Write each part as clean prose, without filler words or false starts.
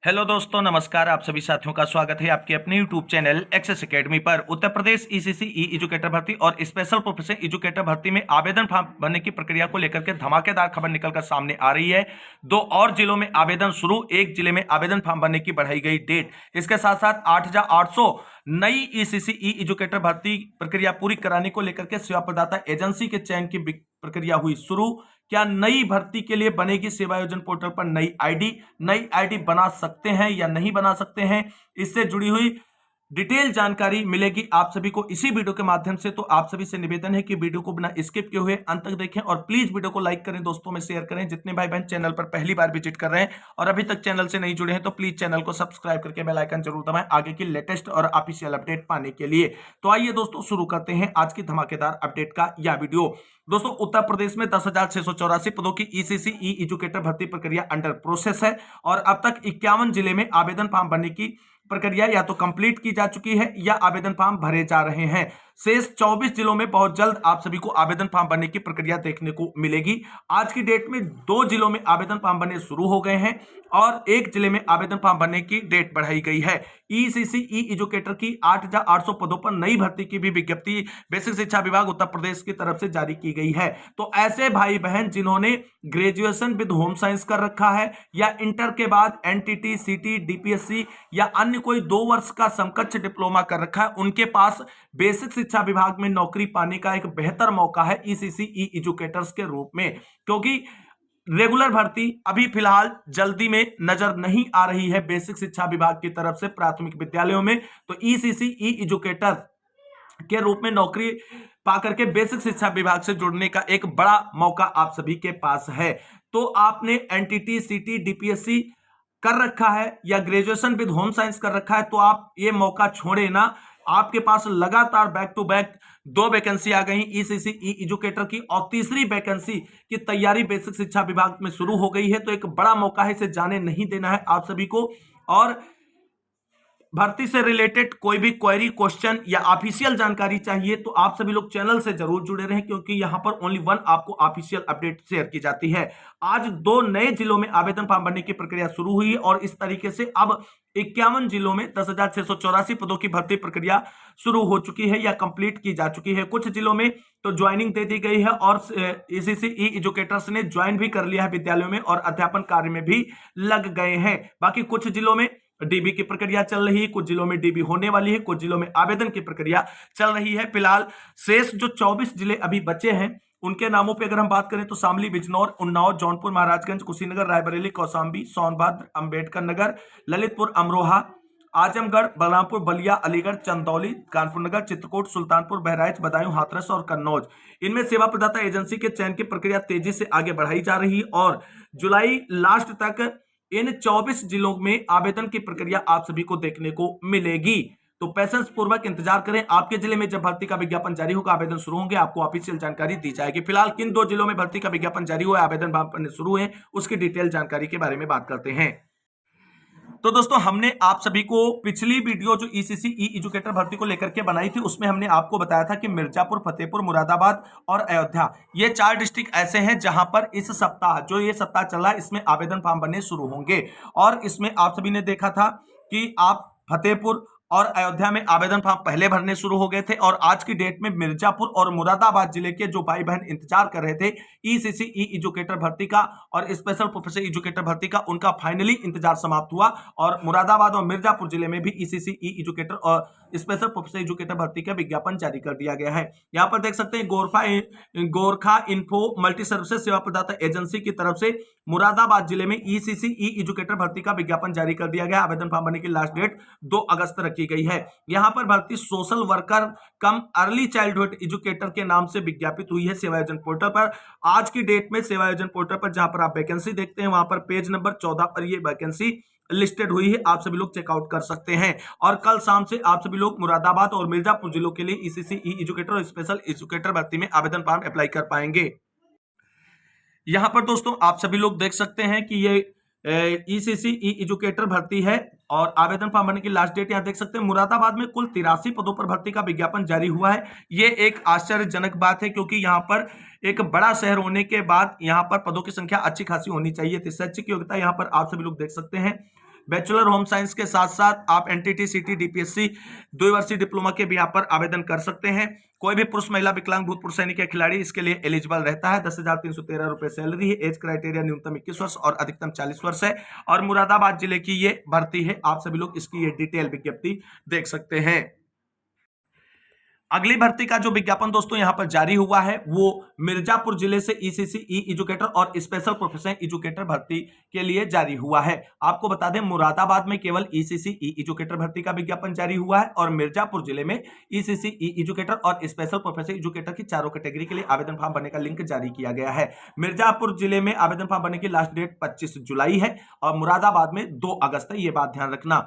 Hello दोस्तों, नमस्कार। आप सभी साथियों का स्वागत है आपके अपने यूट्यूब चैनल एक्सेस एकेडमी पर। उत्तर प्रदेश ईसीसी ई एजुकेटर भर्ती और स्पेशल प्रोफेशनल एजुकेटर भर्ती में आवेदन फॉर्म भरने की प्रक्रिया को लेकर के धमाकेदार खबर निकलकर सामने आ रही है। 2 और जिलों में आवेदन शुरू, एक जिले में आवेदन फॉर्म भरने की बढ़ाई गई डेट। इसके साथ साथ 8,800 नई ईसीसी ई एजुकेटर भर्ती प्रक्रिया पूरी कराने को लेकर के सेवा प्रदाता एजेंसी के चयन की प्रक्रिया हुई शुरू। क्या नई भर्ती के लिए बनेगी सेवा योजन पोर्टल पर नई आईडी बना सकते हैं या नहीं बना सकते हैं, इससे जुड़ी हुई डिटेल जानकारी मिलेगी आप सभी को इसी वीडियो के माध्यम से। तो आप सभी से निवेदन है कि वीडियो को बिना स्किप किए हुए अंत तक देखें और प्लीज वीडियो को लाइक करें, दोस्तों में शेयर करें। जितने भाई बहन चैनल पर पहली बार विजिट कर रहे हैं और अभी तक चैनल से नहीं जुड़े हैं तो प्लीज चैनल को सब्सक्राइब करके बेल आइकन जरूर दबाएं आगे की लेटेस्ट और ऑफिशियल अपडेट पाने के लिए। तो आइए दोस्तों, शुरू करते हैं आज की धमाकेदार अपडेट का यह वीडियो। दोस्तों, उत्तर प्रदेश में 10,684 पदों की ईसीसी ई एजुकेटर भर्ती प्रक्रिया अंडर प्रोसेस है और अब तक 51 जिले में आवेदन फॉर्म भरने की प्रक्रिया या तो कंप्लीट की जा चुकी है या आवेदन फॉर्म भरे जा रहे हैं। शेष 24 जिलों में बहुत जल्द आप सभी को आवेदन फॉर्म भरने की प्रक्रिया देखने को मिलेगी। आज की डेट में 2 जिलों में आवेदन फॉर्म भरने शुरू हो गए हैं और एक जिले में आवेदन फॉर्म भरने की डेट बढ़ाई गई है। ईसीसी ई एजुकेटर की 8,800 पदों पर नई भर्ती की भी विज्ञप्ति बेसिक शिक्षा विभाग उत्तर प्रदेश की तरफ से जारी की गई है। तो ऐसे भाई बहन जिन्होंने ग्रेजुएशन विद होम साइंस कर रखा है या इंटर के बाद एनटीटी, सीटी, डीपीएससी या अन्य कोई 2 वर्ष का समकक्ष डिप्लोमा कर रखा है, उनके पास बेसिक शिक्षा विभाग में नौकरी पाने का एक बेहतर मौका है ईसीसी ई एजुकेटर्स के रूप में, क्योंकि रेगुलर भर्ती अभी फिलहाल जल्दी में नजर नहीं आ रही है बेसिक शिक्षा विभाग की तरफ से प्राथमिक विद्यालयों में। तो ईसीसी ई एजुकेटर के रूप में नौकरी पाकर के बेसिक शिक्षा विभाग से जुड़ने का एक बड़ा मौका आप सभी के पास है। तो आपने एनटीटी, सीटी, डीपीएससी कर रखा है या ग्रेजुएशन विद होम साइंस कर रखा है तो आप ये मौका छोड़े ना। आपके पास लगातार बैक टू बैक 2 वैकेंसी आ गई ईसीसी ई एजुकेटर की और तीसरी वैकेंसी की तैयारी बेसिक शिक्षा विभाग में शुरू हो गई है। तो एक बड़ा मौका है, इसे जाने नहीं देना है आप सभी को। और भर्ती से रिलेटेड कोई भी क्वेरी, क्वेश्चन या ऑफिशियल जानकारी चाहिए तो आप सभी लोग चैनल से जरूर जुड़े रहें, क्योंकि यहां पर ओनली वन आपको ऑफिशियल अपडेट शेयर की जाती है। आज 2 नए जिलों में आवेदन फॉर्म भरने की प्रक्रिया शुरू हुई है और इस तरीके से अब 51 जिलों में 10,684 पदों की भर्ती प्रक्रिया शुरू हो चुकी है या कंप्लीट की जा चुकी है। कुछ जिलों में तो ज्वाइनिंग दे दी गई है और ईसीसी ई एजुकेटर्स ने ज्वाइन भी कर लिया है विद्यालयों में और अध्यापन कार्य में भी लग गए हैं। बाकी कुछ जिलों में डीबी की प्रक्रिया चल रही है, कुछ जिलों में डीबी होने वाली है, कुछ जिलों में आवेदन की प्रक्रिया चल रही है। फिलहाल शेष जो 24 जिले अभी बचे हैं उनके नामों पे अगर हम बात करें तो शामली, बिजनौर, उन्नाव, जौनपुर, महाराजगंज, कुशीनगर, रायबरेली, कौशाम्बी, सोनभद्र, अंबेडकर नगर, ललितपुर, अमरोहा, आजमगढ़, बलरामपुर, बलिया, अलीगढ़, चंदौली, कानपुर नगर, चित्रकूट, सुल्तानपुर, बहराइच, बदायूं, हाथरस और कन्नौज, इनमें सेवा प्रदाता एजेंसी के चयन की प्रक्रिया तेजी से आगे बढ़ाई जा रही है और जुलाई लास्ट तक इन 24 जिलों में आवेदन की प्रक्रिया आप सभी को देखने को मिलेगी। तो पेशेंस पूर्वक इंतजार करें। आपके जिले में जब भर्ती का विज्ञापन जारी होगा, आवेदन शुरू होंगे, आपको ऑफिशियल जानकारी दी जाएगी। फिलहाल किन 2 जिलों में भर्ती का विज्ञापन जारी हुआ है, आवेदन भरने शुरू है, उसकी डिटेल जानकारी के बारे में बात करते हैं। तो दोस्तों, हमने आप सभी को पिछली वीडियो जो ईसीसी ई एजुकेटर भर्ती को लेकर के बनाई थी उसमें हमने आपको बताया था कि मिर्जापुर, फतेहपुर, मुरादाबाद और अयोध्या, ये 4 डिस्ट्रिक्ट ऐसे हैं जहां पर इस सप्ताह, जो ये सप्ताह चल रहा है, इसमें आवेदन फॉर्म बनने शुरू होंगे। और इसमें आप सभी ने देखा था कि आप फतेहपुर और अयोध्या में आवेदन फॉर्म पहले भरने शुरू हो गए थे और आज की डेट में मिर्जापुर और मुरादाबाद जिले के जो भाई बहन इंतजार कर रहे थे ईसीसी ई एजुकेटर भर्ती का और स्पेशल प्रोफेशनल एजुकेटर भर्ती का, उनका फाइनली इंतजार समाप्त हुआ और मुरादाबाद और मिर्जापुर जिले में भी ईसीसी ई एजुकेटर और स्पेशल प्रोफेशनल एजुकेटर भर्ती का विज्ञापन जारी कर दिया गया है। यहां पर देख सकते हैं गोरखा इन्फो मल्टी सर्विसेज सेवा प्रदाता एजेंसी की तरफ से मुरादाबाद जिले में ईसीसी ई एजुकेटर भर्ती का विज्ञापन जारी कर दिया गया। आवेदन फॉर्म भरने की लास्ट डेट 2 अगस्त रखी गई है। यहां पर भर्ती सोशल वर्कर कम अर्ली चाइल्डहुड एजुकेटर के नाम से विज्ञापित हुई है सेवा योजन पोर्टल पर। आज की डेट में सेवा योजन पोर्टल पर जहां पर आप वैकेंसी देखते हैं वहां पर पेज नंबर 14 पर यह वैकेंसी लिस्टेड हुई है, आप सभी लोग चेकआउट कर सकते हैं। और कल शाम से आप सभी लोग मुरादाबाद और मिर्जापुर जिलों के लिए ईसीसी ई एजुकेटर और स्पेशल एजुकेटर भर्ती में आवेदन फॉर्म अप्लाई कर पाएंगे। यहां पर दोस्तों आप सभी लोग देख सकते हैं कि ये ईसीसी ई एजुकेटर भर्ती है और आवेदन फॉर्म भरने की लास्ट डेट यहां देख सकते हैं। मुरादाबाद में कुल 83 पदों पर भर्ती का विज्ञापन जारी हुआ है। ये एक आश्चर्यजनक बात है, क्योंकि यहां पर एक बड़ा शहर होने के बाद यहां पर पदों की संख्या अच्छी खासी होनी चाहिए। तो शैक्षिक योग्यता यहां पर आप सभी लोग देख सकते हैं बैचलर होम साइंस के साथ साथ आप एनटीटी सीटी डीपीएससी द्विवर्षीय डिप्लोमा के भी यहाँ पर आवेदन कर सकते हैं। कोई भी पुरुष महिला विकलांग भूतपूर्व सैनिक या खिलाड़ी इसके लिए एलिजिबल रहता है। 10,313 रुपए सैलरी है। एज क्राइटेरिया न्यूनतम 21 वर्ष और अधिकतम 40 वर्ष है और मुरादाबाद जिले की ये भर्ती है। आप सभी लोग इसकी ये डिटेल विज्ञप्ति देख सकते हैं। अगली भर्ती का जो विज्ञापन दोस्तों यहां पर जारी हुआ है वो मिर्जापुर जिले से ईसीसी ई एजुकेटर और स्पेशल प्रोफेशनल एजुकेटर भर्ती के लिए जारी हुआ है। आपको बता दें मुरादाबाद में केवल ईसीसी ई एजुकेटर भर्ती का विज्ञापन जारी हुआ है और मिर्जापुर जिले में ईसीसी ई एजुकेटर और स्पेशल प्रोफेशनल एजुकेटर की चारों कैटेगरी के लिए आवेदन फॉर्म भरने का लिंक जारी किया गया है। मिर्जापुर जिले में आवेदन फॉर्म भरने की लास्ट डेट 25 जुलाई है और मुरादाबाद में 2 अगस्त है। ये बात ध्यान रखना।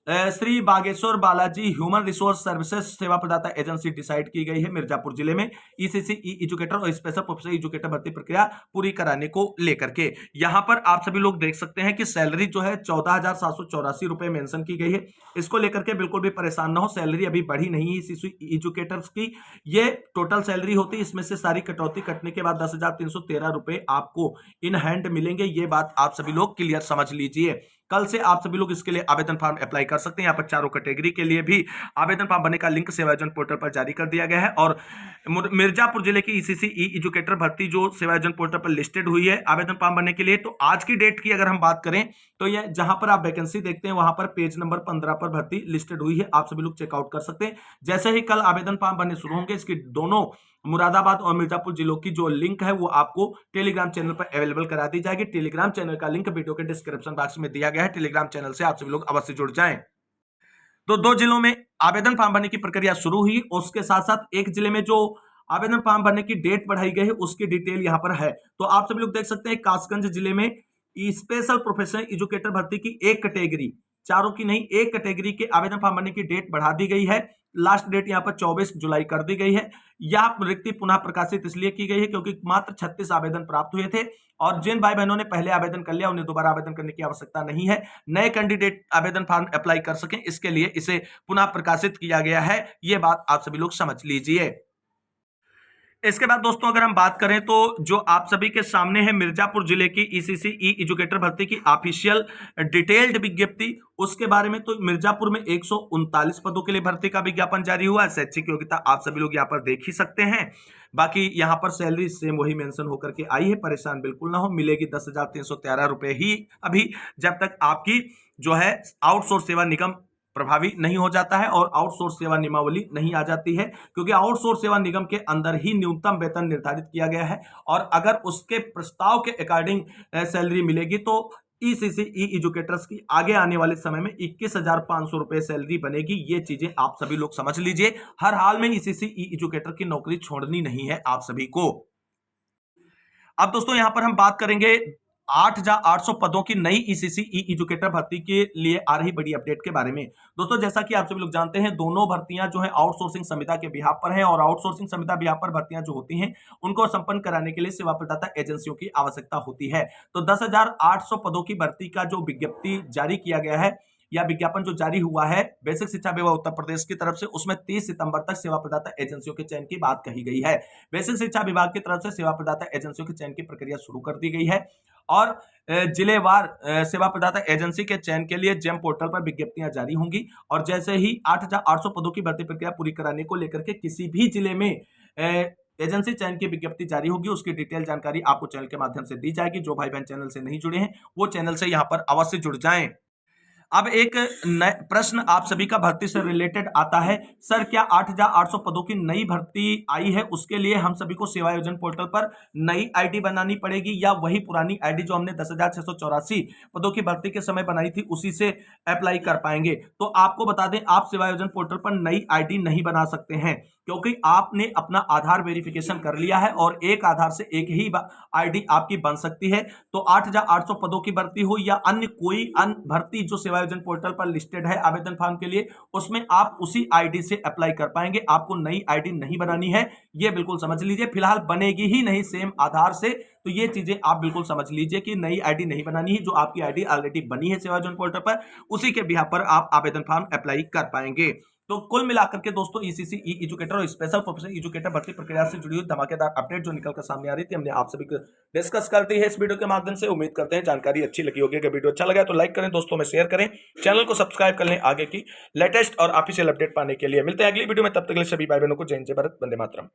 Shri Bageshwar Balaji human resource services सेवा प्रदाता एजेंसी डिसाइड की गई है मिर्जापुर जिले में ईसीसी ई एजुकेटर और स्पेशल प्रोफेशनल एजुकेटर भर्ती प्रक्रिया पूरी कराने को लेकर के। यहां पर आप सभी लोग देख सकते हैं कि सैलरी जो है 14,784 रुपए मेंशन की गई है। इसको लेकर के बिल्कुल भी परेशान ना हो, सैलरी अभी बढ़ी नहीं है ईसीसी एजुकेटर्स की। ये टोटल सैलरी होती है, इसमें से सारी कटौती कटने के बाद 10,313 रुपए आपको इन हैंड मिलेंगे। ये बात आप सभी लोग क्लियर समझ लीजिए। कल से आप सभी लोग इसके लिए आवेदन फॉर्म अप्लाई कर सकते हैं। यहाँ पर चारों कैटेगरी के लिए भी आवेदन फॉर्म भरने का लिंक सेवायोजन पोर्टल पर जारी कर दिया गया है और मिर्जापुर जिले की ईसीसी ई एजुकेटर भर्ती जो सेवायोजन पोर्टल पर लिस्टेड हुई है आवेदन फॉर्म भरने के लिए, तो आज की डेट की अगर हम बात करें तो ये जहां पर आप वैकेंसी देखते हैं वहां पर पेज नंबर 15 पर भर्ती लिस्टेड हुई है। आप सभी लोग चेकआउट कर सकते हैं। जैसे ही कल आवेदन फॉर्म भरने शुरू होंगे इसकी दोनों मुरादाबाद और मिर्जापुर जिलों की जो लिंक है वो आपको टेलीग्राम चैनल पर अवेलेबल करा दी जाएगी। टेलीग्राम चैनल का लिंक वीडियो के डिस्क्रिप्शन बॉक्स में दिया गया है। टेलीग्राम चैनल से आप सभी लोग अवश्य जुड़ जाएं। तो 2 जिलों में आवेदन फॉर्म भरने की प्रक्रिया शुरू हुई, उसके साथ साथ एक जिले में जो आवेदन फॉर्म भरने की डेट बढ़ाई गई है उसकी डिटेल यहां पर है। तो आप सभी लोग देख सकते हैं कासगंज जिले में स्पेशल प्रोफेशनल एजुकेटर भर्ती की एक कैटेगरी, चारों की नहीं एक कैटेगरी के आवेदन फॉर्म भरने की डेट बढ़ा दी गई है। लास्ट डेट यहां पर 24 जुलाई कर दी गई है। यह रिक्ति पुनः प्रकाशित इसलिए की गई है क्योंकि मात्र 36 आवेदन प्राप्त हुए थे और जिन भाई बहनों ने पहले आवेदन कर लिया उन्हें दोबारा आवेदन करने की आवश्यकता नहीं है। नए कैंडिडेट आवेदन फॉर्म अप्लाई कर सकें इसके लिए इसे पुनः प्रकाशित किया गया है। यह बात आप सभी लोग समझ लीजिए। इसके बाद दोस्तों अगर हम बात करें तो जो आप सभी के सामने है मिर्जापुर जिले की ईसीसी ई एजुकेटर भर्ती की ऑफिशियल डिटेल्ड विज्ञप्ति, उसके बारे में तो मिर्जापुर में 139 पदों के लिए भर्ती का विज्ञापन जारी हुआ है। शैक्षिक योग्यता आप सभी लोग यहाँ पर देख ही सकते हैं। बाकी यहाँ पर सैलरी सेम वही मेंशन होकर के आई है, परेशान बिल्कुल ना हो, मिलेगी 10,313 रुपए ही अभी, जब तक आपकी जो है आउटसोर्स सेवा निगम प्रभावी नहीं हो जाता है और आउटसोर्स सेवा नियमावली नहीं आ जाती है, क्योंकि आउटसोर्स सेवा निगम के अंदर ही न्यूनतम वेतन निर्धारित किया गया है और अगर उसके प्रस्ताव के अकॉर्डिंग सैलरी मिलेगी तो ईसीसी ई एजुकेटर्स की आगे आने वाले समय में 21,500 रुपए सैलरी बनेगी। ये चीजें आप सभी लोग समझ लीजिए। हर हाल में ईसीसी ई एजुकेटर की नौकरी छोड़नी नहीं है आप सभी को। अब दोस्तों यहां पर हम बात करेंगे 8,800 पदों की नई ईसीसी ई एजुकेटर भर्ती के लिए आ रही बड़ी अपडेट के बारे में। दोस्तों जैसा कि आप सभी लोग जानते हैं दोनों भर्तियां जो है आउटसोर्सिंग संविदा के बिहाफ पर हैं और आउटसोर्सिंग संविदा बिहाफ पर भर्तियां जो होती हैं उनको संपन्न कराने के लिए सेवा प्रदाता एजेंसियों की आवश्यकता होती है। तो 10,800 पदों की भर्ती का जो विज्ञप्ति जारी किया गया है या विज्ञापन जो जारी हुआ है बेसिक शिक्षा विभाग उत्तर प्रदेश की तरफ से, उसमें 30 सितंबर तक सेवा प्रदाता एजेंसियों के चयन की बात कही गई है। बेसिक शिक्षा विभाग की तरफ से सेवा प्रदाता एजेंसियों के चयन की प्रक्रिया शुरू कर दी गई है और जिलेवार सेवा प्रदाता एजेंसी के चयन के लिए जेम पोर्टल पर विज्ञप्तियां जारी होंगी और जैसे ही 8,800 पदों की भर्ती प्रक्रिया पूरी कराने को लेकर के किसी भी जिले में एजेंसी चयन की विज्ञप्ति जारी होगी उसकी डिटेल जानकारी आपको चैनल के माध्यम से दी जाएगी। जो भाई बहन चैनल से नहीं जुड़े हैं वो चैनल से यहां पर अवश्य जुड़ जाएं। अब एक प्रश्न आप सभी का भर्ती से रिलेटेड आता है, सर क्या 8,800 पदों की नई भर्ती आई है उसके लिए हम सभी को सेवा योजन पोर्टल पर नई आईडी बनानी पड़ेगी या वही पुरानी आईडी जो हमने 10,684 पदों की भर्ती के समय बनाई थी उसी से अप्लाई कर पाएंगे? तो आपको बता दें आप सेवा योजन पोर्टल पर नई आईडी नहीं बना सकते हैं क्योंकि आपने अपना आधार वेरिफिकेशन कर लिया है और एक आधार से एक ही आईडी आपकी बन सकती है। तो 8,800 पदों की भर्ती हो या अन्य कोई अन्य भर्ती जो सेवा योजन पोर्टल पर लिस्टेड है आवेदन फॉर्म के लिए उसमें आप उसी आईडी से अप्लाई कर पाएंगे। आपको नई आईडी नहीं बनानी है, ये बिल्कुल समझ लीजिए। फिलहाल बनेगी ही नहीं सेम आधार से, तो ये चीजें आप बिल्कुल समझ लीजिए कि नई आईडी नहीं बनानी है। जो आपकी आईडी ऑलरेडी बनी है सेवा योजन पोर्टल पर उसी के बिहाफ पर आप आवेदन फॉर्म अप्लाई कर पाएंगे। तो कुल मिलाकर के दोस्तों ईसीसी ई एजुकेटर और स्पेशल प्रोफेशनल एजुकेटर भर्ती प्रक्रिया से जुड़ी हुई धमाकेदार अपडेट जो निकलकर सामने आ रही थी, हमने आप सभी को डिस्कस कर दी है इस वीडियो के माध्यम से। उम्मीद करते हैं जानकारी अच्छी लगी होगी। अगर वीडियो अच्छा लगा तो लाइक करें, दोस्तों में शेयर करें, चैनल को सब्सक्राइब कर लें आगे की लेटेस्ट और ऑफिशियल अपडेट पाने के लिए। मिलते हैं अगली वीडियो में, तब तक के लिए सभी भाई बहनों को जय हिंद, जय भारत, वंदे मातरम।